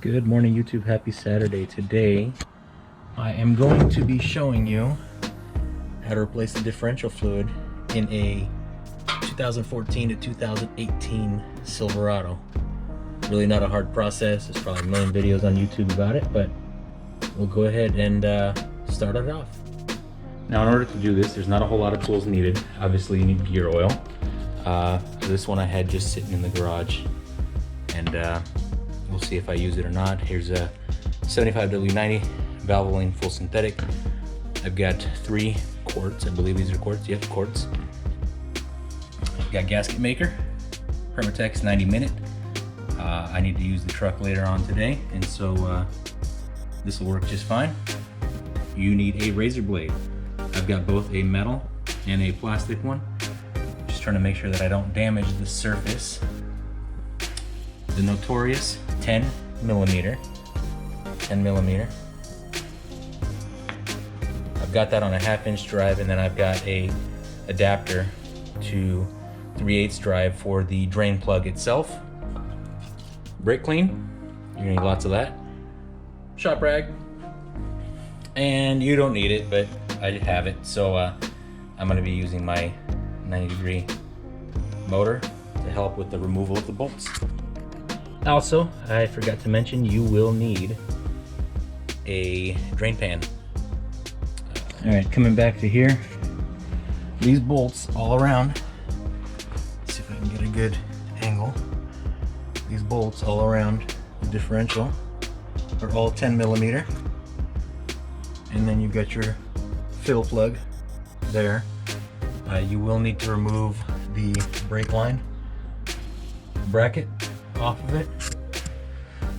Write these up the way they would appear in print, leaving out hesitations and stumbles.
Good morning, YouTube. Happy Saturday. Today I am going to be showing you how to replace the differential fluid in a 2014 to 2018 Silverado. Really not a hard process. There's probably a million videos on YouTube about it, but we'll go ahead and start it off. Now, in order to do this, there's not a whole lot of tools needed. Obviously, you need gear oil. This one I had just sitting in the garage, and we'll see if I use it or not. Here's a 75W90 Valvoline full synthetic. I've got 3 quarts. I believe these are quarts. Yep, quarts. I've got gasket maker, Permatex 90 minute. I need to use the truck later on today, and so this will work just fine. You need a razor blade. I've got both a metal and a plastic one. Just trying to make sure that I don't damage the surface. The notorious 10 millimeter. I've got that on a 1/2-inch drive, and then I've got a adapter to 3/8 drive for the drain plug itself. Brake clean, you're gonna need lots of that. Shop rag, and you don't need it, but I have it, so I'm gonna be using my 90-degree motor to help with the removal of the bolts. Also, I forgot to mention, you will need a drain pan. All right, coming back to here, these bolts all around, let's see if I can get a good angle. These bolts all around the differential are all 10 millimeter. And then you've got your fill plug there. You will need to remove the brake line bracket off of it.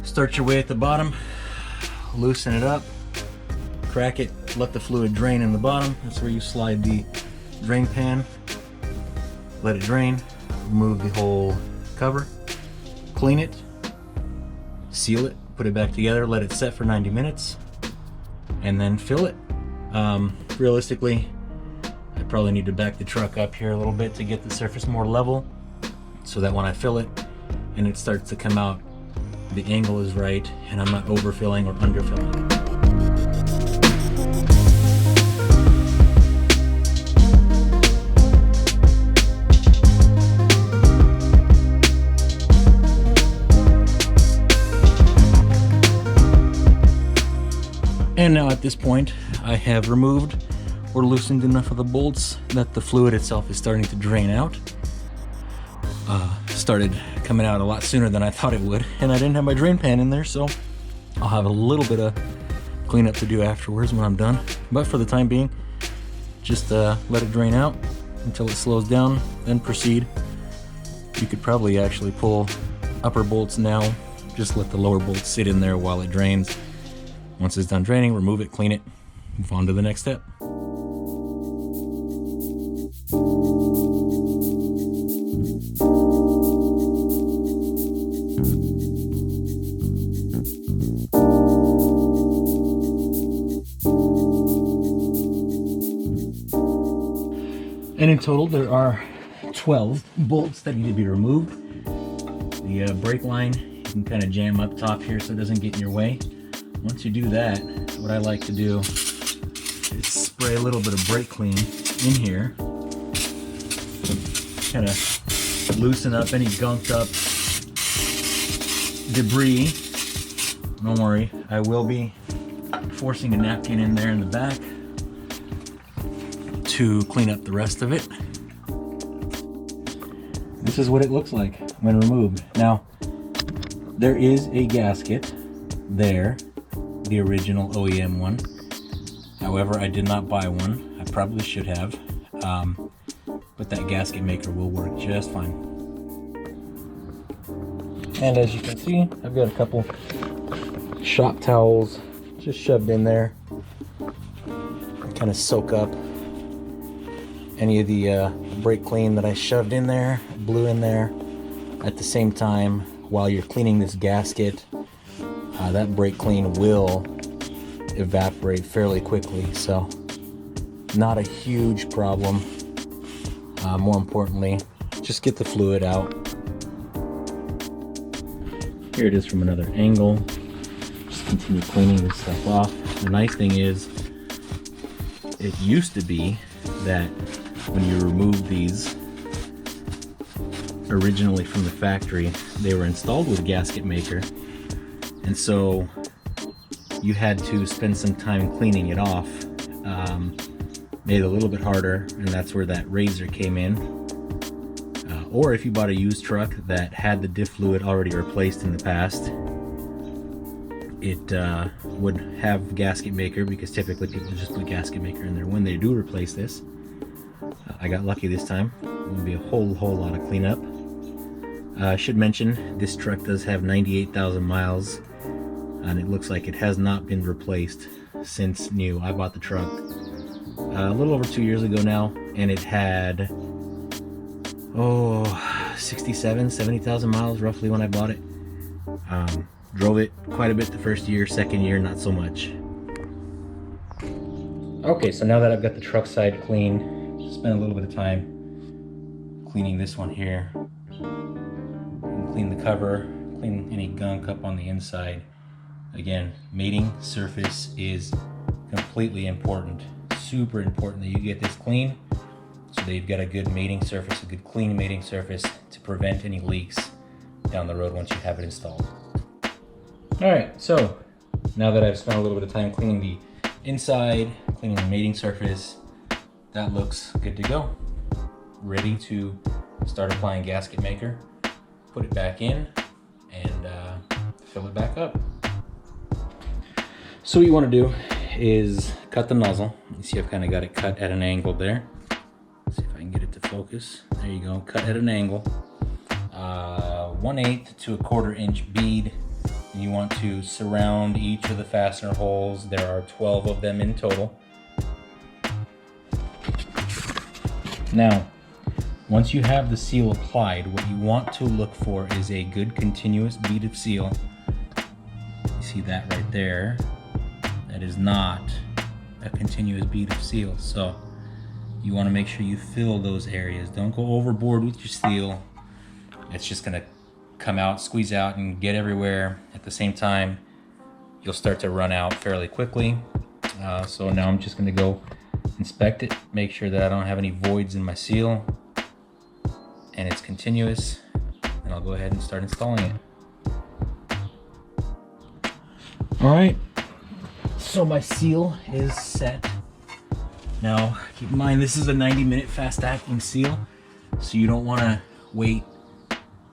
Start your way at the bottom, loosen it up, crack it, let the fluid drain in the bottom. That's where you slide the drain pan, let it drain, remove the whole cover, clean it, seal it, put it back together, let it set for 90 minutes, and then fill it. Realistically, I probably need to back the truck up here a little bit to get the surface more level, so that when I fill it and it starts to come out, the angle is right and I'm not overfilling or underfilling. And now at this point, I have removed or loosened enough of the bolts that the fluid itself is starting to drain out. Started coming out a lot sooner than I thought it would, and I didn't have my drain pan in there, so I'll have a little bit of cleanup to do afterwards when I'm done. But for the time being, just let it drain out until it slows down, then proceed. You could probably actually pull upper bolts now, just let the lower bolts sit in there while it drains. Once it's done draining, remove it, clean it, move on to the next step. And in total, there are 12 bolts that need to be removed. The brake line, you can kind of jam up top here so it doesn't get in your way. Once you do that, what I like to do is spray a little bit of brake clean in here. Kind of loosen up any gunked up debris. Don't worry, I will be forcing a napkin in there in the back to clean up the rest of it. This is what it looks like when removed. Now, there is a gasket there, the original OEM one. However, I did not buy one. I probably should have, but that gasket maker will work just fine. And as you can see, I've got a couple shop towels just shoved in there, kind of soak up any of the brake clean that I shoved in there, blew in there. At the same time, while you're cleaning this gasket, that brake clean will evaporate fairly quickly, so not a huge problem. More importantly, just get the fluid out. Here it is from another angle. continue cleaning this stuff off. The nice thing is, it used to be that when you remove these originally from the factory, they were installed with a gasket maker, and so you had to spend some time cleaning it off. Made it a little bit harder, and that's where that razor came in. Or if you bought a used truck that had the diff fluid already replaced in the past, it would have gasket maker, because typically people just put gasket maker in there when they do replace this. I got lucky this time. It will be a whole lot of cleanup. I should mention, this truck does have 98,000 miles, and it looks like it has not been replaced since new. I bought the truck a little over 2 years ago now, and it had 70,000 miles roughly when I bought it. Drove it quite a bit the first year, second year not so much. Okay, so now that I've got the truck side clean, spend a little bit of time cleaning this one here. Clean the cover, clean any gunk up on the inside. Again, mating surface is completely important. Super important that you get this clean, so that you've got a good mating surface, a good clean mating surface to prevent any leaks down the road once you have it installed. Alright, so now that I've spent a little bit of time cleaning the inside, cleaning the mating surface, that looks good to go. Ready to start applying gasket maker. Put it back in and fill it back up. So what you want to do is cut the nozzle. You see I've kind of got it cut at an angle there. Let's see if I can get it to focus. There you go, cut at an angle. 1/8 to 1/4 inch bead. And you want to surround each of the fastener holes. There are 12 of them in total. Now, once you have the seal applied, what you want to look for is a good continuous bead of seal. You see that right there? That is not a continuous bead of seal. So you want to make sure you fill those areas. Don't go overboard with your seal. It's just going to come out, squeeze out, and get everywhere at the same time. You'll start to run out fairly quickly. So now I'm just going to go inspect it, make sure that I don't have any voids in my seal, and it's continuous, and I'll go ahead and start installing it. Alright, so my seal is set. Now keep in mind, this is a 90-minute fast acting seal, so you don't want to wait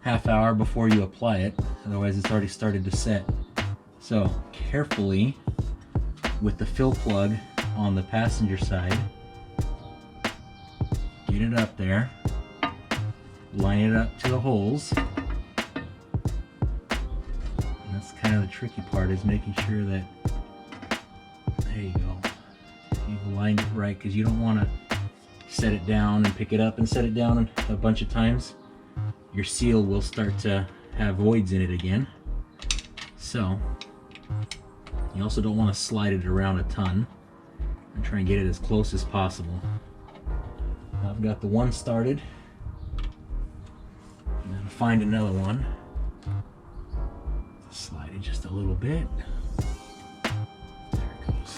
half hour before you apply it, otherwise it's already started to set. So carefully, with the fill plug on the passenger side, get it up there, line it up to the holes. And that's kind of the tricky part, is making sure that, there you go, you've lined it right, because you don't want to set it down and pick it up and set it down a bunch of times. Your seal will start to have voids in it again. So you also don't want to slide it around a ton, and try and get it as close as possible. Now I've got the one started. I'm going to find another one. Slide it just a little bit. There it goes.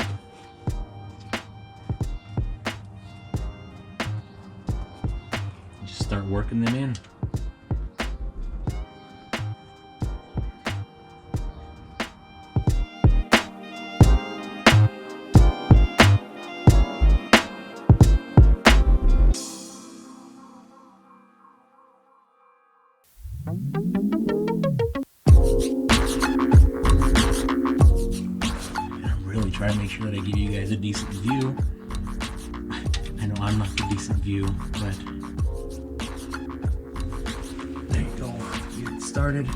Just start working them in. Try to make sure that I give you guys a decent view. I know I'm not the decent view, but there you go. Get it started.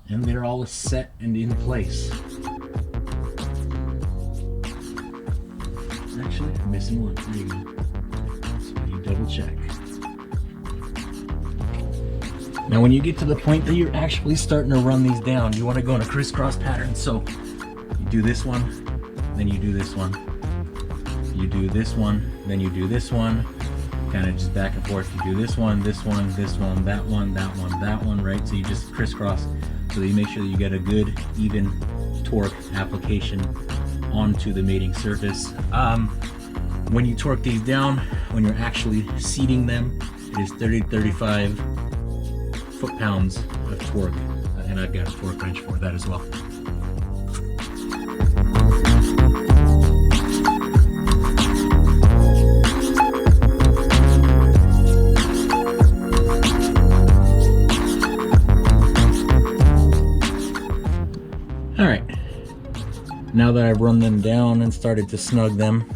And they're all set and in place. Actually, I'm missing one. There you go. So you double check. Now when you get to the point that you're actually starting to run these down, you want to go in a crisscross pattern. So you do this one, then you do this one. You do this one, then you do this one, kind of just back and forth. You do this one, this one, this one, that one, that one, that one, right? So you just crisscross so that you make sure that you get a good, even torque application onto the mating surface. When you torque these down, when you're actually seating them, it is 30 to 35 foot-pounds of torque, and I've got a torque wrench for that as well. All right, now that I've run them down and started to snug them,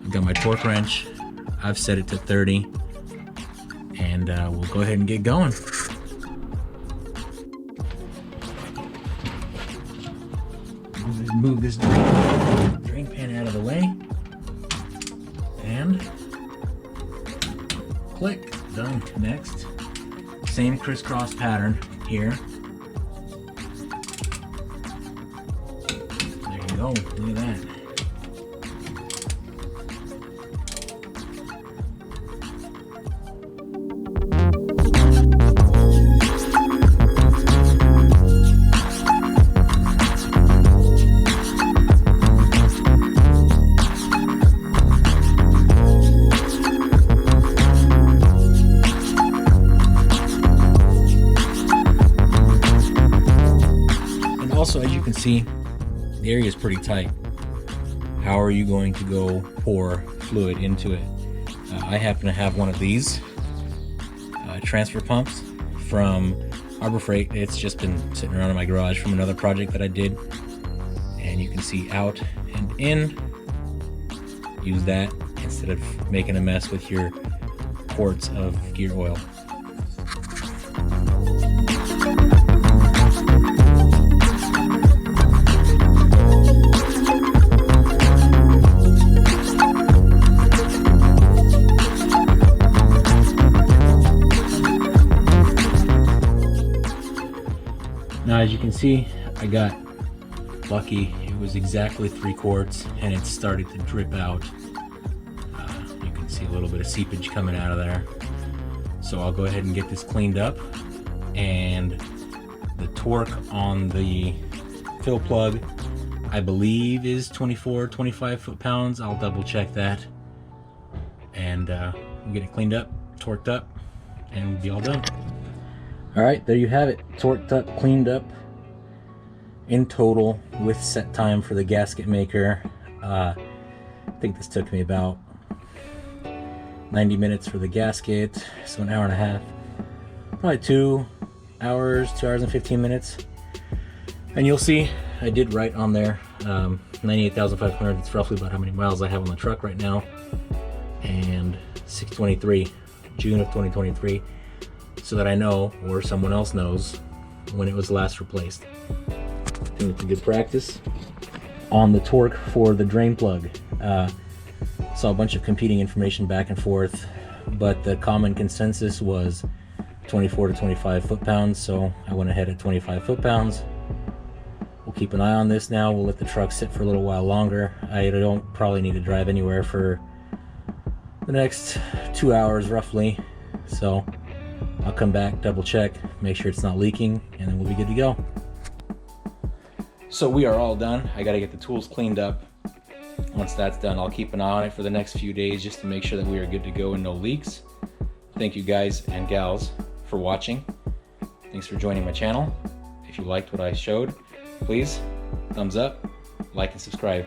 I've got my torque wrench. I've set it to 30, and we'll go ahead and get going. Move this drain pan out of the way, and click, done. Next, same crisscross pattern here. There you go, look at that. Also, as you can see, the area is pretty tight. How are you going to go pour fluid into it? I happen to have one of these transfer pumps from Harbor Freight. It's just been sitting around in my garage from another project that I did. And you can see out and in. Use that instead of making a mess with your quarts of gear oil. Now, as you can see, I got lucky. It was exactly 3 quarts and it started to drip out. You can see a little bit of seepage coming out of there. So I'll go ahead and get this cleaned up, and the torque on the fill plug, I believe, is 24, 25 foot-pounds. I'll double check that, and we'll get it cleaned up, torqued up, and we'll be all done. All right, there you have it, torqued up, cleaned up in total with set time for the gasket maker. I think this took me about 90 minutes for the gasket, so an hour and a half. Probably 2 hours, 2 hours and 15 minutes. And you'll see I did write on there 98,500. It's roughly about how many miles I have on the truck right now. And 6/23, June of 2023. So that I know, or someone else knows, when it was last replaced. I think it's a good practice. On the torque for the drain plug, saw a bunch of competing information back and forth, but the common consensus was 24 to 25 foot-pounds, so I went ahead at 25 foot-pounds. We'll keep an eye on this now. We'll let the truck sit for a little while longer. I don't probably need to drive anywhere for the next 2 hours roughly, so I'll come back, double check, make sure it's not leaking, and then we'll be good to go. So we are all done. I gotta get the tools cleaned up. Once that's done, I'll keep an eye on it for the next few days just to make sure that we are good to go and no leaks. Thank you guys and gals for watching. Thanks for joining my channel. If you liked what I showed, please thumbs up, like, and subscribe.